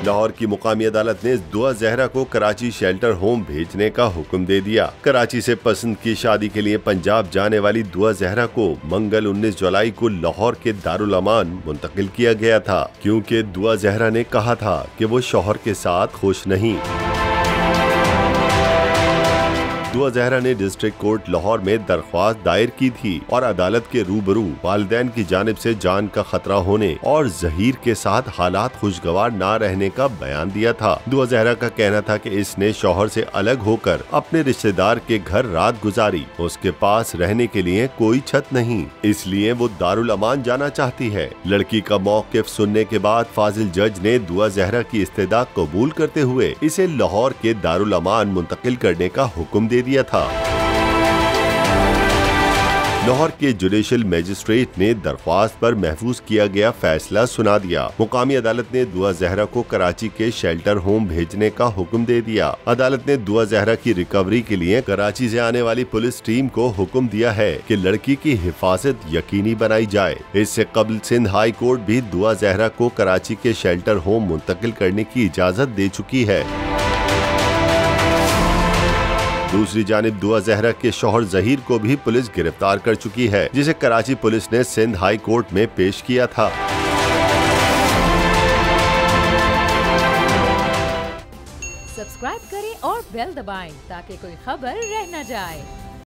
लाहौर की मुकामी अदालत ने दुआ जहरा को कराची शेल्टर होम भेजने का हुक्म दे दिया। कराची से पसंद की शादी के लिए पंजाब जाने वाली दुआ जहरा को मंगल 19 जुलाई को लाहौर के दारुल अमान मुंतकिल किया गया था, क्योंकि दुआ जहरा ने कहा था कि वो शौहर के साथ खुश नहीं। दुआ जहरा ने डिस्ट्रिक्ट कोर्ट लाहौर में दरख्वास्त दायर की थी और अदालत के रूबरू वालिदैन की जानिब से जान का खतरा होने और जहीर के साथ हालात खुशगवार न रहने का बयान दिया था। दुआ जहरा का कहना था कि इसने शौहर से अलग होकर अपने रिश्तेदार के घर रात गुजारी। उसके पास रहने के लिए कोई छत नहीं, इसलिए वो दारुल अमान जाना चाहती है। लड़की का मौक़िफ़ सुनने के बाद फाजिल जज ने दुआ जहरा की इस्तेदा कबूल करते हुए इसे लाहौर के दारुल अमान मुंतकिल करने का हुक्म दे दिया था। लाहौर के जुडिशल मजिस्ट्रेट ने दरख्वास्त पर महफूज किया गया फैसला सुना दिया। मुकामी अदालत ने दुआ जहरा को कराची के शेल्टर होम भेजने का हुक्म दे दिया। अदालत ने दुआ जहरा की रिकवरी के लिए कराची से आने वाली पुलिस टीम को हुक्म दिया है कि लड़की की हिफाजत यकीनी बनाई जाए। इससे कबल सिंध हाई कोर्ट भी दुआ जहरा को कराची के शेल्टर होम मुंतकिल करने की इजाजत दे चुकी है। दूसरी जानिब दुआ जहरा के शौहर जहीर को भी पुलिस गिरफ्तार कर चुकी है, जिसे कराची पुलिस ने सिंध हाई कोर्ट में पेश किया था। सब्सक्राइब करें और बेल दबाएं ताकि कोई खबर रह न जाए।